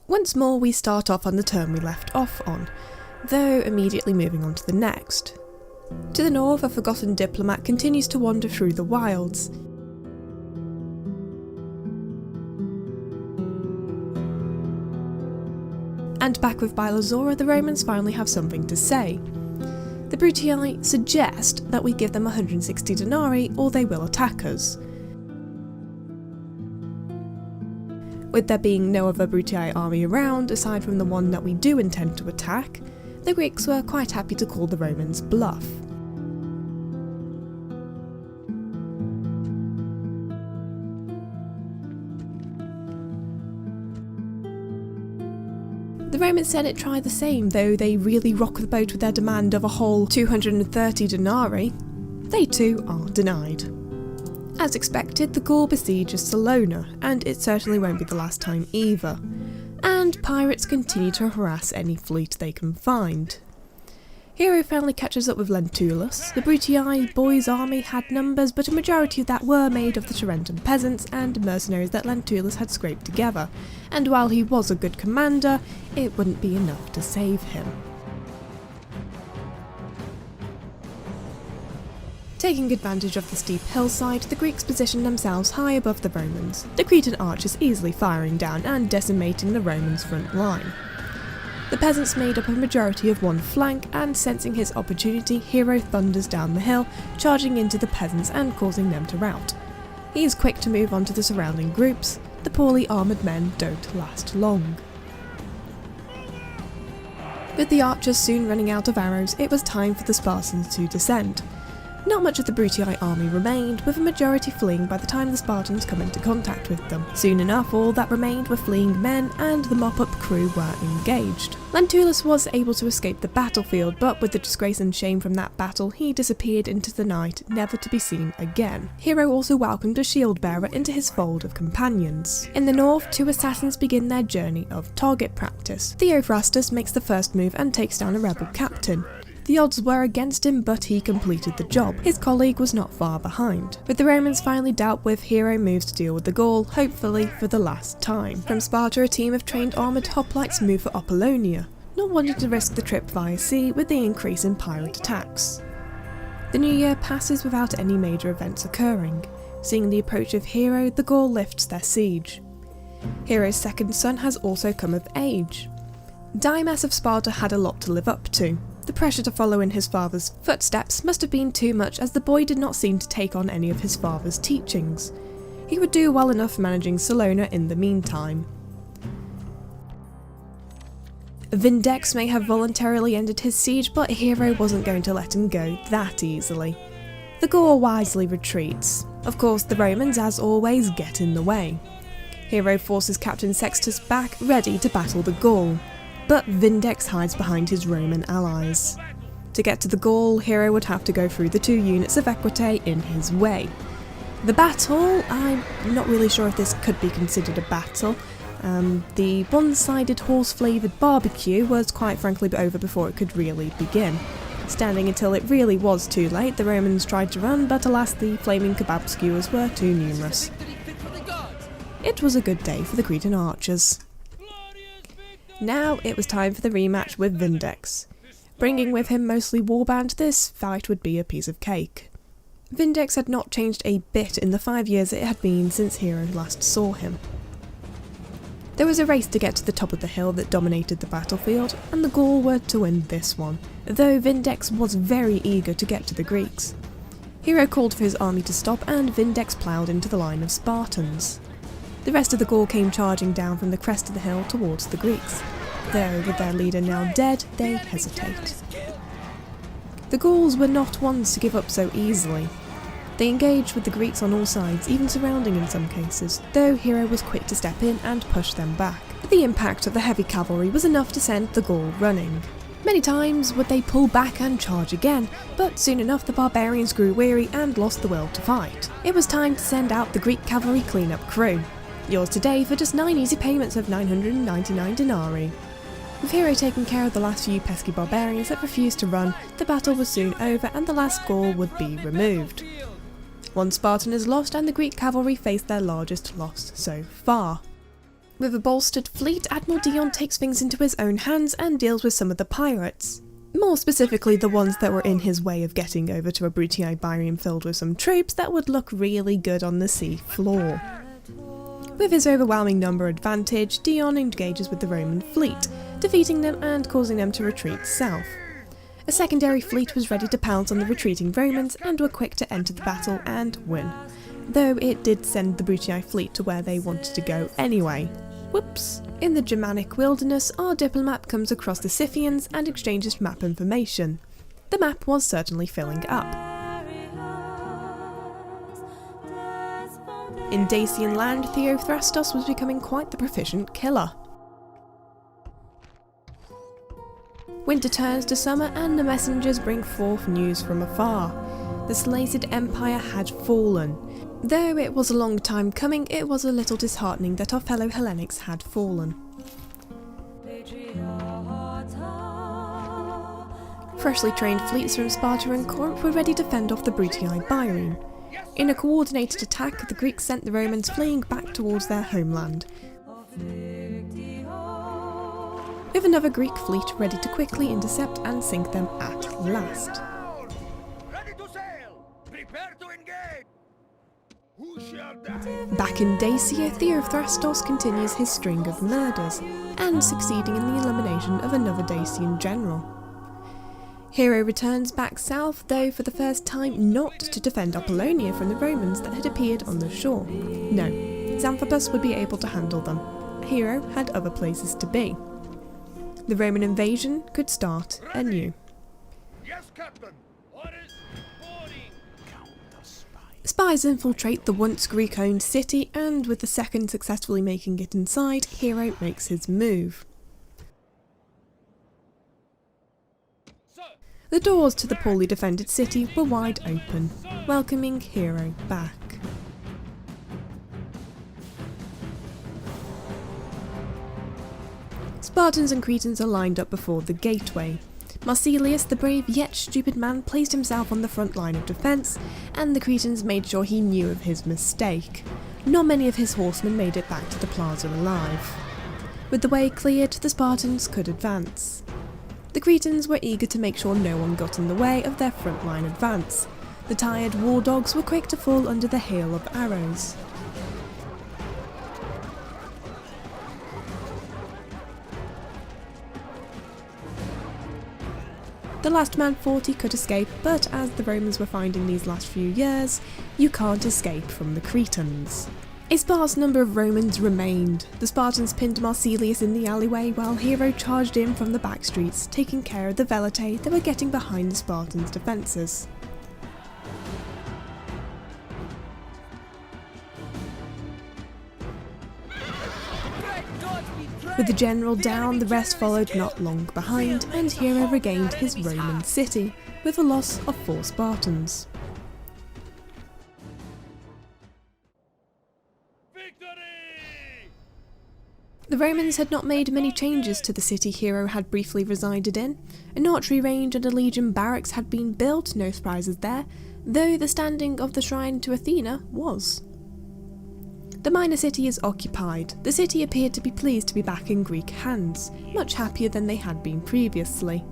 Once more we start off on the turn we left off on, though immediately moving on to the next. To the north, a forgotten diplomat continues to wander through the wilds. And back with Bylazora, the Romans finally have something to say. The Brutii suggest that we give them 160 denarii or they will attack us. With there being no other Brutii army around, aside from the one that we do intend to attack, the Greeks were quite happy to call the Romans bluff. The Roman Senate try the same, though they really rock the boat with their demand of a whole 230 denarii. They too are denied. As expected, the Gaul besieges Salona, and it certainly won't be the last time either. And pirates continue to harass any fleet they can find. Hero finally catches up with Lentulus. The Brutii boys' army had numbers, but a majority of that were made of the Tarentan peasants and mercenaries that Lentulus had scraped together, and while he was a good commander, it wouldn't be enough to save him. Taking advantage of the steep hillside, the Greeks positioned themselves high above the Romans, the Cretan archers easily firing down and decimating the Romans' front line. The peasants made up a majority of one flank, and sensing his opportunity, Hero thunders down the hill, charging into the peasants and causing them to rout. He is quick to move on to the surrounding groups. The poorly armoured men don't last long. With the archers soon running out of arrows, it was time for the Spartans to descend. Not much of the Brutii army remained, with a majority fleeing by the time the Spartans come into contact with them. Soon enough, all that remained were fleeing men, and the mop-up crew were engaged. Lentulus was able to escape the battlefield, but with the disgrace and shame from that battle, he disappeared into the night, never to be seen again. Hero also welcomed a shield-bearer into his fold of companions. In the north, two assassins begin their journey of target practice. Theophrastus makes the first move and takes down a rebel captain. The odds were against him, but he completed the job. His colleague was not far behind. With the Romans finally dealt with, Hero moves to deal with the Gaul, hopefully for the last time. From Sparta, a team of trained armoured hoplites move for Apollonia, not wanting to risk the trip via sea with the increase in pirate attacks. The new year passes without any major events occurring. Seeing the approach of Hero, the Gaul lifts their siege. Hero's second son has also come of age. Dymas of Sparta had a lot to live up to. The pressure to follow in his father's footsteps must have been too much, as the boy did not seem to take on any of his father's teachings. He would do well enough managing Salona in the meantime. Vindex may have voluntarily ended his siege, but Hero wasn't going to let him go that easily. The Gaul wisely retreats. Of course, the Romans, as always, get in the way. Hero forces Captain Sextus back, ready to battle the Gaul. But Vindex hides behind his Roman allies. To get to the Gaul, Hero would have to go through the two units of Equite in his way. The battle, I'm not really sure if this could be considered a battle. The one-sided horse-flavoured barbecue was quite frankly over before it could really begin. Standing until it really was too late, the Romans tried to run, but alas, the flaming kebab skewers were too numerous. It was a good day for the Cretan archers. Now it was time for the rematch with Vindex. Bringing with him mostly warband, this fight would be a piece of cake. Vindex had not changed a bit in the 5 years it had been since Hero last saw him. There was a race to get to the top of the hill that dominated the battlefield, and the Gaul were to win this one, though Vindex was very eager to get to the Greeks. Hero called for his army to stop, and Vindex ploughed into the line of Spartans. The rest of the Gaul came charging down from the crest of the hill towards the Greeks, though with their leader now dead, they hesitate. The Gauls were not ones to give up so easily. They engaged with the Greeks on all sides, even surrounding in some cases, though Hero was quick to step in and push them back. The impact of the heavy cavalry was enough to send the Gaul running. Many times would they pull back and charge again, but soon enough the barbarians grew weary and lost the will to fight. It was time to send out the Greek cavalry clean-up crew. Yours today for just 9 easy payments of 999 denarii. With Hero taking care of the last few pesky barbarians that refused to run, the battle was soon over and the last Gaul would be removed. One Spartan is lost and the Greek cavalry faced their largest loss so far. With a bolstered fleet, Admiral Dion takes things into his own hands and deals with some of the pirates. More specifically, the ones that were in his way of getting over to a Brutii Byrene filled with some troops that would look really good on the sea floor. With his overwhelming number advantage, Dion engages with the Roman fleet, defeating them and causing them to retreat south. A secondary fleet was ready to pounce on the retreating Romans and were quick to enter the battle and win, though it did send the Brutii fleet to where they wanted to go anyway. Whoops! In the Germanic wilderness, our diplomat comes across the Scythians and exchanges map information. The map was certainly filling up. In Dacian land, Theophrastos was becoming quite the proficient killer. Winter turns to summer and the messengers bring forth news from afar. The Seleucid Empire had fallen. Though it was a long time coming, it was a little disheartening that our fellow Hellenics had fallen. Freshly trained fleets from Sparta and Corinth were ready to fend off the Brutii Byrene. In a coordinated attack, the Greeks sent the Romans fleeing back towards their homeland, with another Greek fleet ready to quickly intercept and sink them at last. Ready to sail! Prepare to engage! Who shall die? Back in Dacia, Theophrastos continues his string of murders, and succeeding in the elimination of another Dacian general. Hero returns back south, though for the first time not to defend Apollonia from the Romans that had appeared on the shore. No, Xanthippus would be able to handle them. Hero had other places to be. The Roman invasion could start anew. Yes, Captain! Orders boarding! Count the spies. Spies infiltrate the once Greek-owned city, and with the second successfully making it inside, Hero makes his move. The doors to the poorly defended city were wide open, welcoming Hero back. Spartans and Cretans are lined up before the gateway. Marsilius, the brave yet stupid man, placed himself on the front line of defence, and the Cretans made sure he knew of his mistake. Not many of his horsemen made it back to the plaza alive. With the way cleared, the Spartans could advance. The Cretans were eager to make sure no one got in the way of their frontline advance. The tired war dogs were quick to fall under the hail of arrows. The last man 40 could escape, but as the Romans were finding these last few years, you can't escape from the Cretans. A sparse number of Romans remained. The Spartans pinned Marsilius in the alleyway while Hero charged in from the back streets, taking care of the Velitae that were getting behind the Spartans' defences. With the general down, the rest followed not long behind, and Hero regained his Roman city, with a loss of 4 Spartans. The Romans had not made many changes to the city Hero had briefly resided in. An archery range and a legion barracks had been built, no surprises there, though the standing of the shrine to Athena was. The minor city is occupied. The city appeared to be pleased to be back in Greek hands, much happier than they had been previously.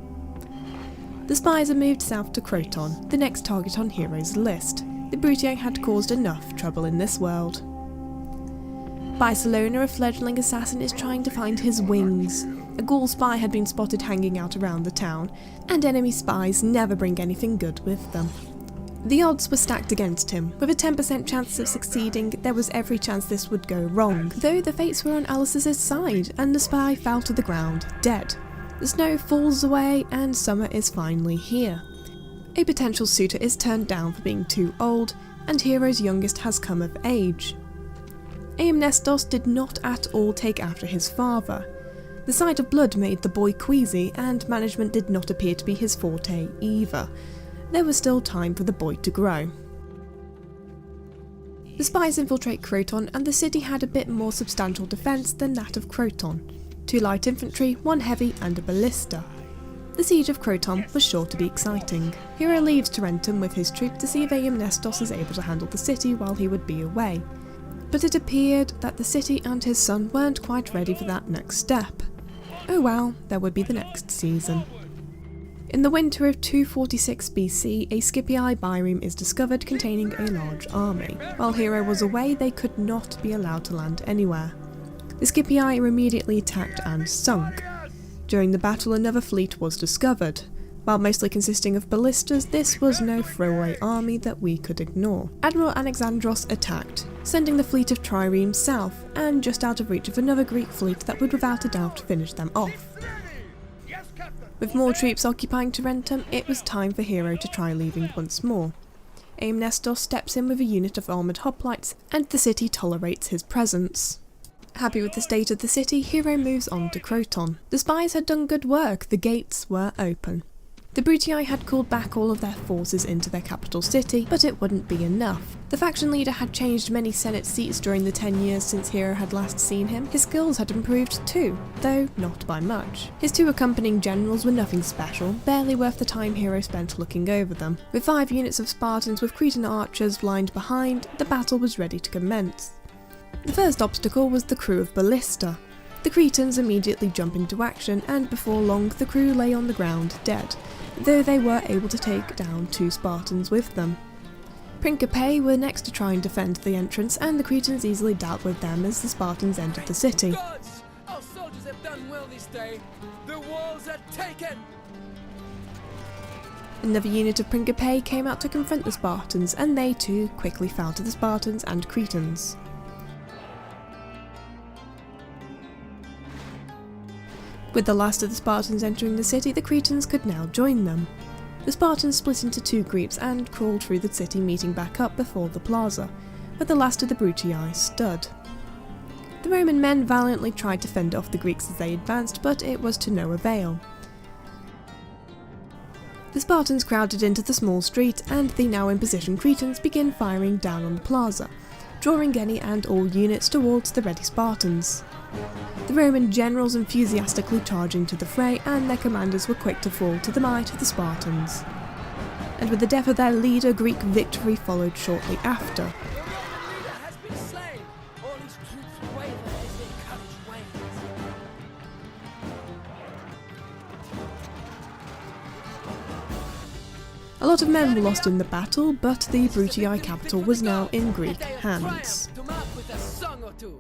The spies are moved south to Croton, the next target on Hero's list. The Brutii had caused enough trouble in this world. Bylazora, a fledgling assassin, is trying to find his wings. A Gaul spy had been spotted hanging out around the town, and enemy spies never bring anything good with them. The odds were stacked against him. With a 10% chance of succeeding, there was every chance this would go wrong, though the fates were on Alice's side, and the spy fell to the ground, dead. The snow falls away, and summer is finally here. A potential suitor is turned down for being too old, and Hero's youngest has come of age. Aemnestos did not at all take after his father. The sight of blood made the boy queasy, and management did not appear to be his forte either. There was still time for the boy to grow. The spies infiltrate Croton, and the city had a bit more substantial defence than that of Croton. 2 light infantry, 1 heavy and a ballista. The siege of Croton was sure to be exciting. Hero leaves Tarentum with his troop to see if Aemnestos is able to handle the city while he would be away. but it appeared that the city and his son weren't quite ready for that next step. Oh well, there would be the next season. In the winter of 246 BC, a Scipii bireme is discovered containing a large army. While Hero was away, they could not be allowed to land anywhere. The Scipii were immediately attacked and sunk. During the battle, another fleet was discovered. While mostly consisting of ballistas, this was no throwaway army that we could ignore. Admiral Alexandros attacked, sending the fleet of triremes south, and just out of reach of another Greek fleet that would without a doubt finish them off. With more troops occupying Tarentum, it was time for Hero to try leaving once more. Amnestos steps in with a unit of armoured hoplites, and the city tolerates his presence. Happy with the state of the city, Hero moves on to Croton. The spies had done good work, the gates were open. The Brutii had called back all of their forces into their capital city, but it wouldn't be enough. The faction leader had changed many senate seats during the 10 years since Hero had last seen him. His skills had improved too, though not by much. His 2 accompanying generals were nothing special, barely worth the time Hero spent looking over them. With 5 units of Spartans with Cretan archers lined behind, the battle was ready to commence. The first obstacle was the crew of Ballista. The Cretans immediately jump into action, and before long the crew lay on the ground dead, though they were able to take down 2 Spartans with them. Principe were next to try and defend the entrance, and the Cretans easily dealt with them as the Spartans entered the city. Gods! Our soldiers have done well this day. The walls are taken! Another unit of Principe came out to confront the Spartans, and they too quickly fell to the Spartans and Cretans. With the last of the Spartans entering the city, the Cretans could now join them. The Spartans split into 2 groups and crawled through the city, meeting back up before the plaza, where the last of the Brutii stood. The Roman men valiantly tried to fend off the Greeks as they advanced, but it was to no avail. The Spartans crowded into the small street, and the now in position Cretans began firing down on the plaza, drawing any and all units towards the ready Spartans. The Roman generals enthusiastically charged into the fray, and their commanders were quick to fall to the might of the Spartans. And with the death of their leader, Greek victory followed shortly after. Your leader has been slain! All his troops waver as their courage wanes. A lot of men were lost in the battle, but the Brutii capital was now in Greek hands. To mark with a song or two.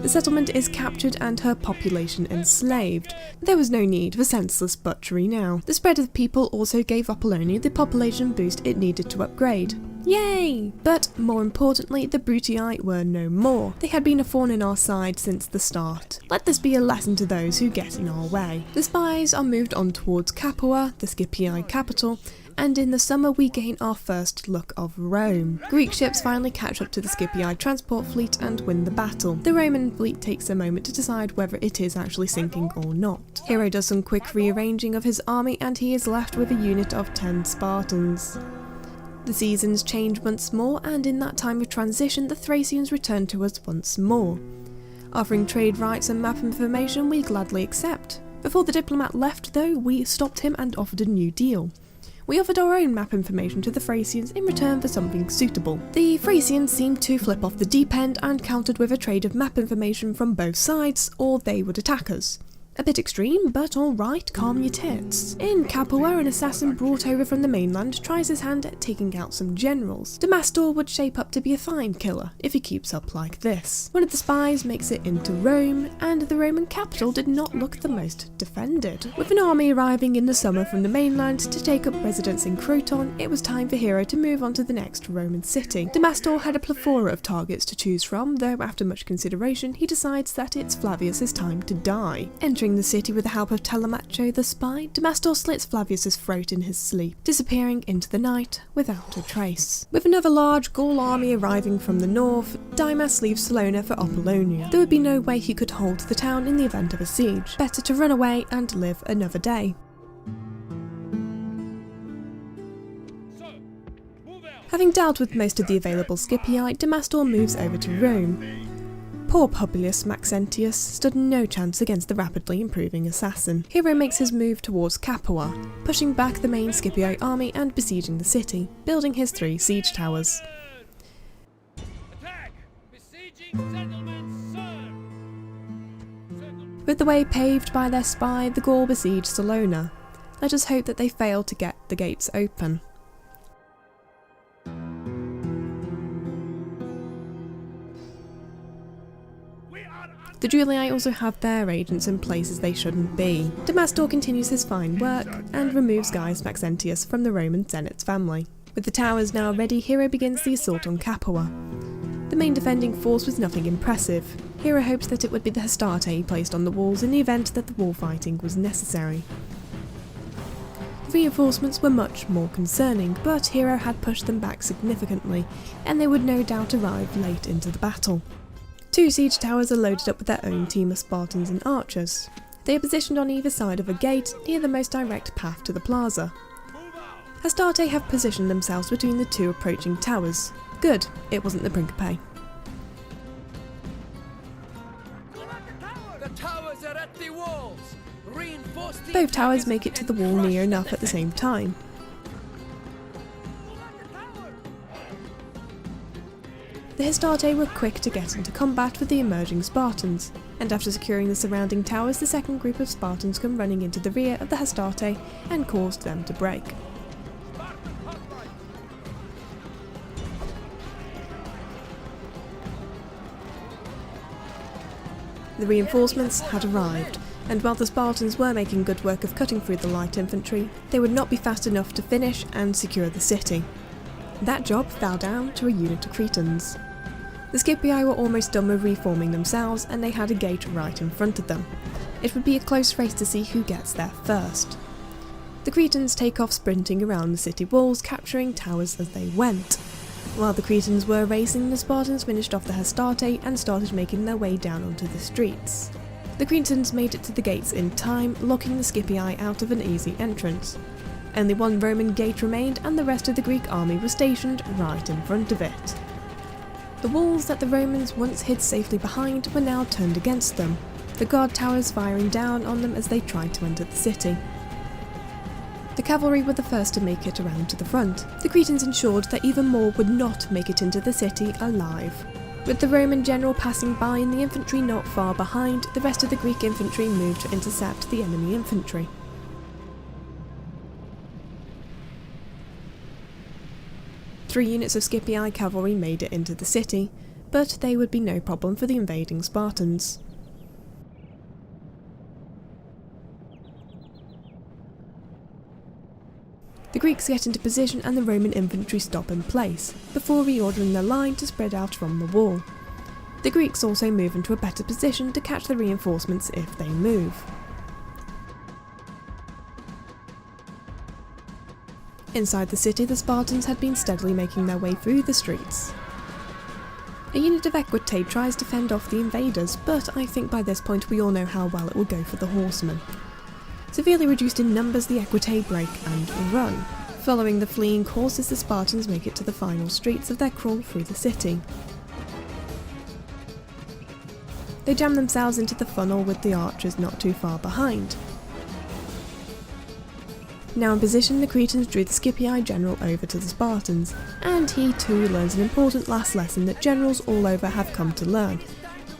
The settlement is captured and her population enslaved. There was no need for senseless butchery now. The spread of people also gave Apollonia the population boost it needed to upgrade. Yay! But more importantly, the Brutii were no more. They had been a thorn in our side since the start. Let this be a lesson to those who get in our way. The spies are moved on towards Capua, the Scipii capital, and in the summer we gain our first look of Rome. Greek ships finally catch up to the Scipii transport fleet and win the battle. The Roman fleet takes a moment to decide whether it is actually sinking or not. Hero does some quick rearranging of his army, and he is left with a unit of 10 Spartans. The seasons change once more, and in that time of transition the Thracians return to us once more. Offering trade rights and map information we gladly accept. Before the diplomat left though, we stopped him and offered a new deal. We offered our own map information to the Thracians in return for something suitable. The Thracians seemed to flip off the deep end and countered with a trade of map information from both sides, or they would attack us. A bit extreme, but alright, calm your tits. In Capua, an assassin brought over from the mainland tries his hand at taking out some generals. Cat-stor would shape up to be a fine killer if he keeps up like this. One of the spies makes it into Rome, and the Roman capital did not look the most defended. With an army arriving in the summer from the mainland to take up residence in Croton, it was time for Hero to move on to the next Roman city. Cat-stor had a plethora of targets to choose from, though after much consideration he decides that it's Flavius' time to die. Entering the city with the help of Telemacho the spy, Cat-stor slits Flavius' throat in his sleep, disappearing into the night without a trace. With another large Gaul army arriving from the north, Dymas leaves Salona for Apollonia. There would be no way he could hold the town in the event of a siege. Better to run away and live another day. Having dealt with most of the available Scipii, Cat-stor moves over to Rome. Poor Publius Maxentius stood no chance against the rapidly improving assassin. Hero makes his move towards Capua, pushing back the main Scipio army and besieging the city, building his 3 siege towers. With the way paved by their spy, the Gaul besieged Salona. Let us hope that they fail to get the gates open. The Julii also have their agents in places they shouldn't be. Cat-stor continues his fine work and removes Gaius Maxentius from the Roman Senate's family. With the towers now ready, Hero begins the assault on Capua. The main defending force was nothing impressive. Hero hoped that it would be the Hastarte placed on the walls in the event that the wall fighting was necessary. Reinforcements were much more concerning, but Hero had pushed them back significantly, and they would no doubt arrive late into the battle. 2 siege towers are loaded up with their own team of Spartans and archers. They are positioned on either side of a gate, near the most direct path to the plaza. Hastarte have positioned themselves between the 2 approaching towers. Good, it wasn't the Principe. The towers are at the walls. Reinforce the Both towers make it to the wall near enough at the same time. The Hastarte were quick to get into combat with the emerging Spartans, and after securing the surrounding towers, the second group of Spartans come running into the rear of the Hastarte and caused them to break. The reinforcements had arrived, and while the Spartans were making good work of cutting through the light infantry, they would not be fast enough to finish and secure the city. That job fell down to a unit of Cretans. The Scipii were almost done with reforming themselves, and they had a gate right in front of them. It would be a close race to see who gets there first. The Cretans take off sprinting around the city walls, capturing towers as they went. While the Cretans were racing, the Spartans finished off the Hastarte and started making their way down onto the streets. The Cretans made it to the gates in time, locking the Scipii out of an easy entrance. Only 1 Roman gate remained, and the rest of the Greek army was stationed right in front of it. The walls that the Romans once hid safely behind were now turned against them, the guard towers firing down on them as they tried to enter the city. The cavalry were the first to make it around to the front. The Cretans ensured that even more would not make it into the city alive. With the Roman general passing by and the infantry not far behind, the rest of the Greek infantry moved to intercept the enemy infantry. Three units of Scipii cavalry made it into the city, but they would be no problem for the invading Spartans. The Greeks get into position and the Roman infantry stop in place, before reordering their line to spread out from the wall. The Greeks also move into a better position to catch the reinforcements if they move. Inside the city, the Spartans had been steadily making their way through the streets. A unit of Equites tries to fend off the invaders, but I think by this point we all know how well it will go for the horsemen. Severely reduced in numbers, the Equites break and run. Following the fleeing horses, the Spartans make it to the final streets of their crawl through the city. They jam themselves into the funnel with the archers not too far behind. Now in position, the Cretans drew the Scipii general over to the Spartans, and he too learns an important last lesson that generals all over have come to learn.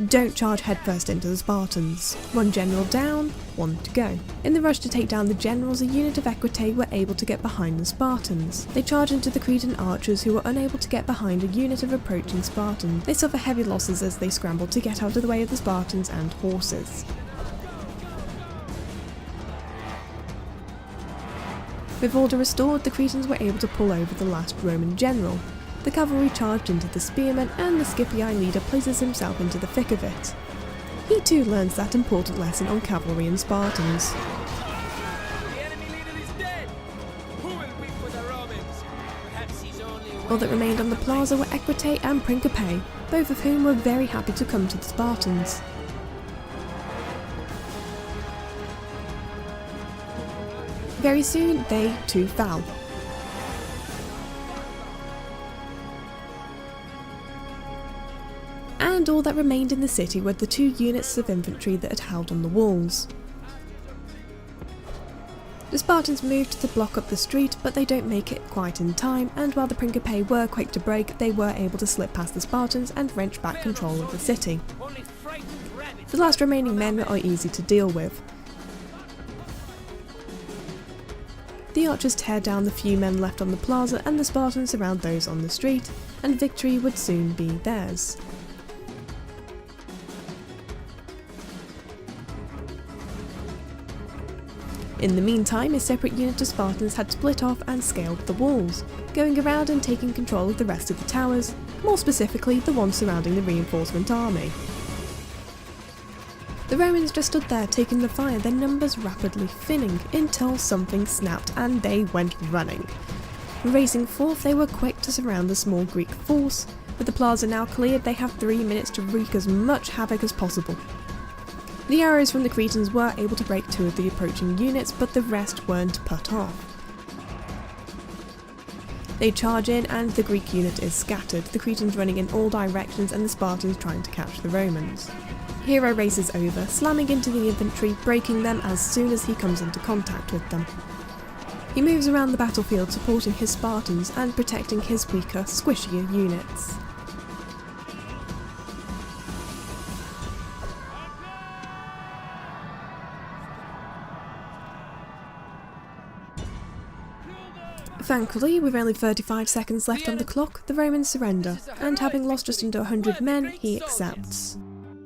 Don't charge headfirst into the Spartans. One general down, one to go. In the rush to take down the generals, a unit of Equites were able to get behind the Spartans. They charge into the Cretan archers, who were unable to get behind a unit of approaching Spartans. They suffer heavy losses as they scramble to get out of the way of the Spartans and horses. With order restored, the Cretans were able to pull over the last Roman general. The cavalry charged into the spearmen, and the Scipii leader places himself into the thick of it. He too learns that important lesson on cavalry and Spartans. The enemy leader is dead. Who will weep for the Romans? Perhaps he's only All that remained on the plaza were Equites and Principe, both of whom were very happy to come to the Spartans. Very soon, they too fell. And all that remained in the city were the two units of infantry that had held on the walls. The Spartans moved to block up the street, but they don't make it quite in time, and while the Principae were quick to break, they were able to slip past the Spartans and wrench back control of the city. The last remaining men are easy to deal with. The archers tear down the few men left on the plaza, and the Spartans surround those on the street, and victory would soon be theirs. In the meantime, a separate unit of Spartans had split off and scaled the walls, going around and taking control of the rest of the towers, more specifically the ones surrounding the reinforcement army. The Romans just stood there taking the fire, their numbers rapidly thinning, until something snapped and they went running. Racing forth, they were quick to surround the small Greek force. With the plaza now cleared, they have 3 minutes to wreak as much havoc as possible. The arrows from the Cretans were able to break 2 of the approaching units, but the rest weren't put off. They charge in and the Greek unit is scattered, the Cretans running in all directions and the Spartans trying to catch the Romans. Hero races over, slamming into the infantry, breaking them as soon as he comes into contact with them. He moves around the battlefield supporting his Spartans and protecting his weaker, squishier units. Thankfully, with only 35 seconds left on the clock, the Romans surrender, and having lost just under 100 men, he accepts.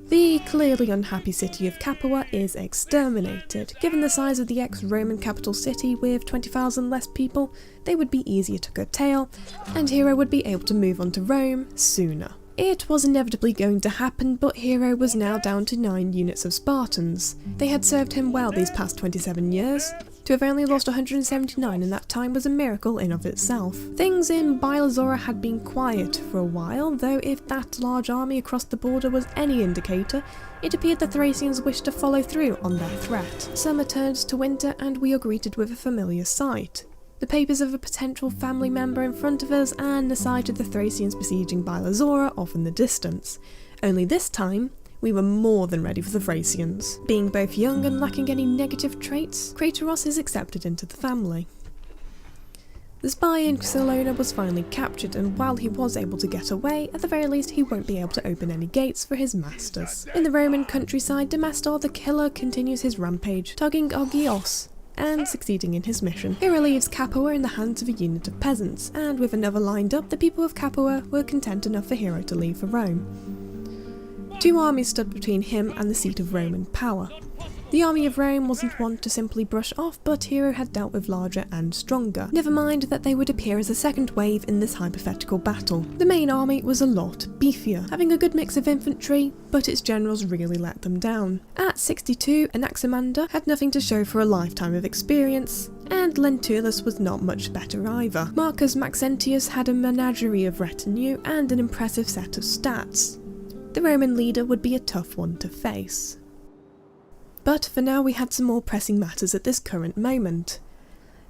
The clearly unhappy city of Capua is exterminated. Given the size of the ex-Roman capital city with 20,000 less people, they would be easier to curtail, and Hero would be able to move on to Rome sooner. It was inevitably going to happen, but Hero was now down to 9 units of Spartans. They had served him well these past 27 years. To have only lost 179 in that time was a miracle in of itself. Things in Bylazora had been quiet for a while, though if that large army across the border was any indicator, it appeared the Thracians wished to follow through on their threat. Summer turns to winter and we are greeted with a familiar sight. The papers of a potential family member in front of us and the sight of the Thracians besieging Bylazora off in the distance. Only this time, we were more than ready for the Thracians. Being both young and lacking any negative traits, Crateros is accepted into the family. The spy in Salona was finally captured, and while he was able to get away, at the very least he won't be able to open any gates for his masters. In the Roman countryside, Damastor the Killer continues his rampage, tugging Argios, and succeeding in his mission. Hero leaves Capua in the hands of a unit of peasants, and with another lined up, the people of Capua were content enough for Hero to leave for Rome. 2 armies stood between him and the seat of Roman power. The army of Rome wasn't one to simply brush off, but Hero had dealt with larger and stronger. Never mind that they would appear as a second wave in this hypothetical battle. The main army was a lot beefier, having a good mix of infantry, but its generals really let them down. At 62, Anaximander had nothing to show for a lifetime of experience, and Lentulus was not much better either. Marcus Maxentius had a menagerie of retinue and an impressive set of stats. The Roman leader would be a tough one to face. But for now we had some more pressing matters at this current moment.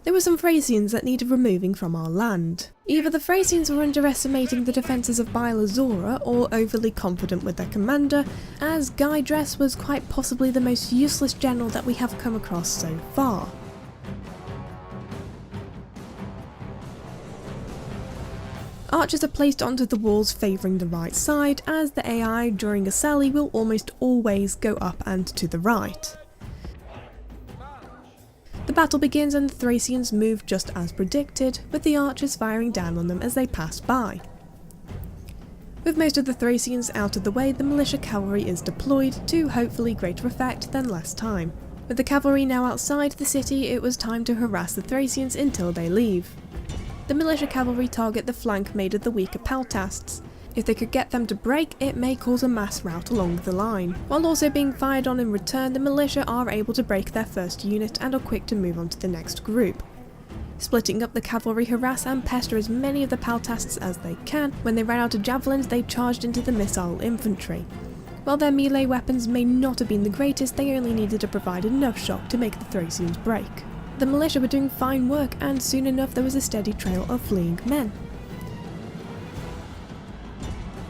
There were some Thracians that needed removing from our land. Either the Thracians were underestimating the defences of Bylazora or overly confident with their commander, as Gydres was quite possibly the most useless general that we have come across so far. Archers are placed onto the walls favouring the right side, as the AI during a sally will almost always go up and to the right. The battle begins and the Thracians move just as predicted, with the archers firing down on them as they pass by. With most of the Thracians out of the way, the militia cavalry is deployed to hopefully greater effect than less time. With the cavalry now outside the city, it was time to harass the Thracians until they leave. The militia cavalry target the flank made of the weaker peltasts. If they could get them to break, it may cause a mass rout along the line. While also being fired on in return, the militia are able to break their first unit and are quick to move on to the next group. Splitting up, the cavalry harass and pester as many of the peltasts as they can. When they ran out of javelins, they charged into the missile infantry. While their melee weapons may not have been the greatest, they only needed to provide enough shock to make the Thracians break. The militia were doing fine work, and soon enough there was a steady trail of fleeing men.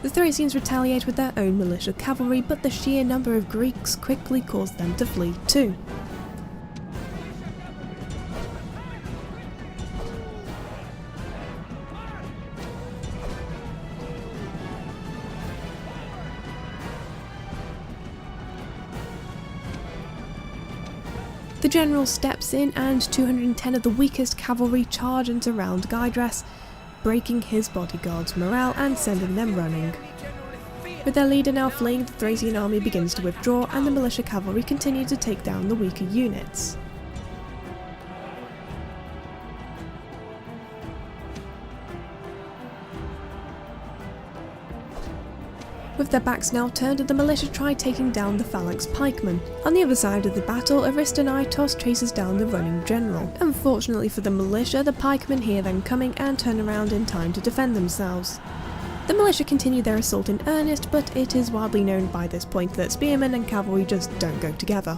The Thracians retaliate with their own militia cavalry, but the sheer number of Greeks quickly caused them to flee too. The general steps in and 210 of the weakest cavalry charge and surround Guydress, breaking his bodyguard's morale and sending them running. With their leader now fleeing, the Thracian army begins to withdraw and the militia cavalry continue to take down the weaker units. With their backs now turned, the militia try taking down the phalanx pikemen. On the other side of the battle, Aristonitos chases down the running general. Unfortunately for the militia, the pikemen hear them coming and turn around in time to defend themselves. The militia continue their assault in earnest, but it is widely known by this point that spearmen and cavalry just don't go together.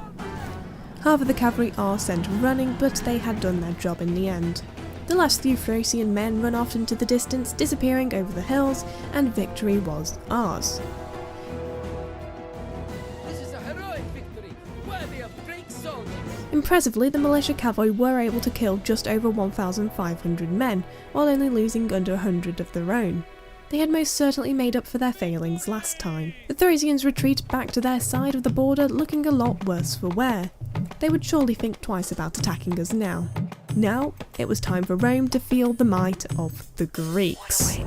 However, the cavalry are sent running, but they had done their job in the end. The last few Thracian men run off into the distance, disappearing over the hills, and victory was ours. This is a heroic victory, worthy of great soldiers. Impressively, the militia cavalry were able to kill just over 1,500 men, while only losing under 100 of their own. They had most certainly made up for their failings last time. The Thracians retreat back to their side of the border, looking a lot worse for wear. They would surely think twice about attacking us now. Now, it was time for Rome to feel the might of the Greeks.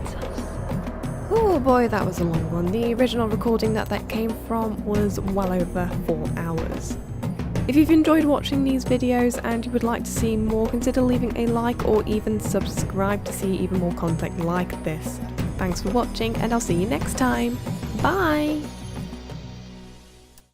Oh boy, that was a long one. The original recording that came from was well over 4 hours. If you've enjoyed watching these videos and you would like to see more, consider leaving a like or even subscribe to see even more content like this. Thanks for watching and I'll see you next time. Bye!